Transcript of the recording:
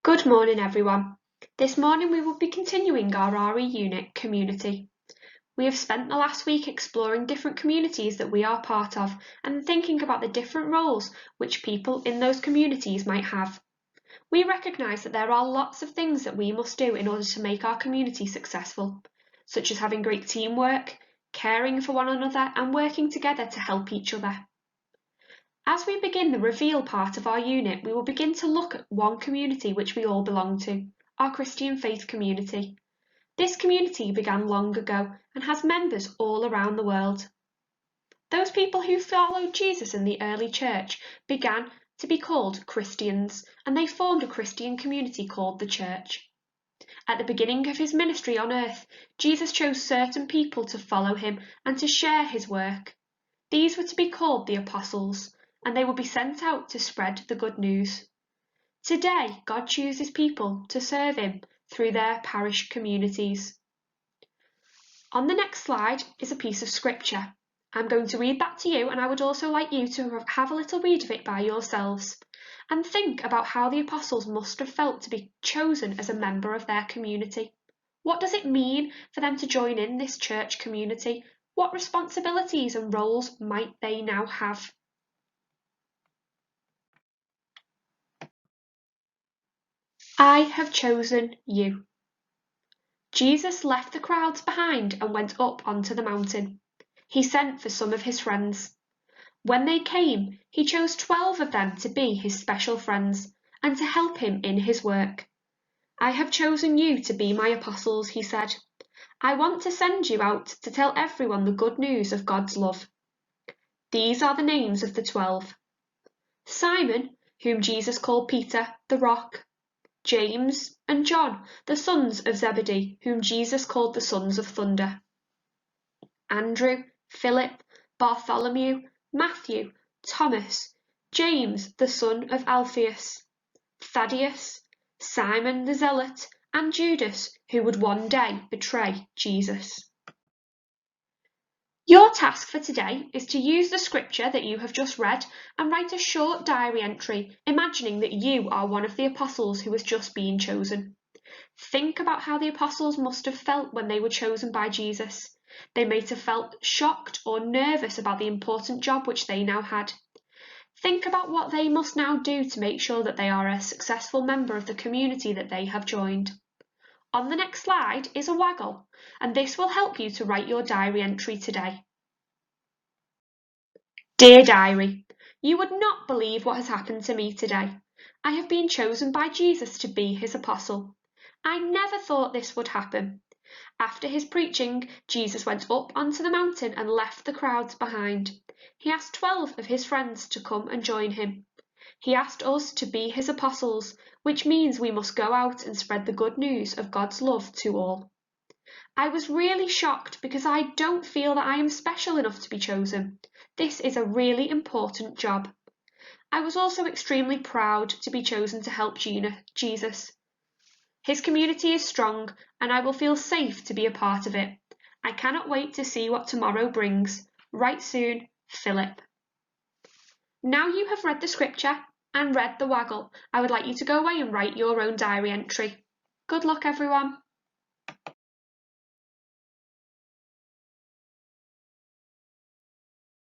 Good morning, everyone. This morning we will be continuing our RE unit, Community. We have spent the last week exploring different communities that we are part of and thinking about the different roles which people in those communities might have. We recognise that there are lots of things that we must do in order to make our community successful, such as having great teamwork, caring for one another and working together to help each other. As we begin the reveal part of our unit, we will begin to look at one community which we all belong to, our Christian faith community. This community began long ago and has members all around the world. Those people who followed Jesus in the early church began to be called Christians, and they formed a Christian community called the church. At the beginning of his ministry on earth, Jesus chose certain people to follow him and to share his work. These were to be called the apostles, and they will be sent out to spread the good news. Today, God chooses people to serve him through their parish communities. On the next slide is a piece of scripture. I'm going to read that to you, and I would also like you to have a little read of it by yourselves and think about how the apostles must have felt to be chosen as a member of their community. What does it mean for them to join in this church community? What responsibilities and roles might they now have? I have chosen you. Jesus left the crowds behind and went up onto the mountain. He sent for some of his friends. When they came, he chose 12 of them to be his special friends and to help him in his work. I have chosen you to be my apostles, he said. I want to send you out to tell everyone the good news of God's love. These are the names of the 12. Simon, whom Jesus called Peter, the Rock. James and John, the sons of Zebedee, whom Jesus called the sons of thunder. Andrew, Philip, Bartholomew, Matthew, Thomas, James, the son of Alphaeus, Thaddeus, Simon the Zealot, and Judas, who would one day betray Jesus. Your task for today is to use the scripture that you have just read and write a short diary entry, imagining that you are one of the apostles who has just been chosen. Think about how the apostles must have felt when they were chosen by Jesus. They may have felt shocked or nervous about the important job which they now had. Think about what they must now do to make sure that they are a successful member of the community that they have joined. On the next slide is a waggle, and this will help you to write your diary entry today. Dear Diary, you would not believe what has happened to me today. I have been chosen by Jesus to be his apostle. I never thought this would happen. After his preaching, Jesus went up onto the mountain and left the crowds behind. He asked 12 of his friends to come and join him. He asked us to be his apostles, which means we must go out and spread the good news of God's love to all. I was really shocked because I don't feel that I am special enough to be chosen. This is a really important job. I was also extremely proud to be chosen to help Jesus. His community is strong and I will feel safe to be a part of it. I cannot wait to see what tomorrow brings. Right soon, Philip. Now you have read the scripture and read the waggle, I would like you to go away and write your own diary entry. Good luck, everyone.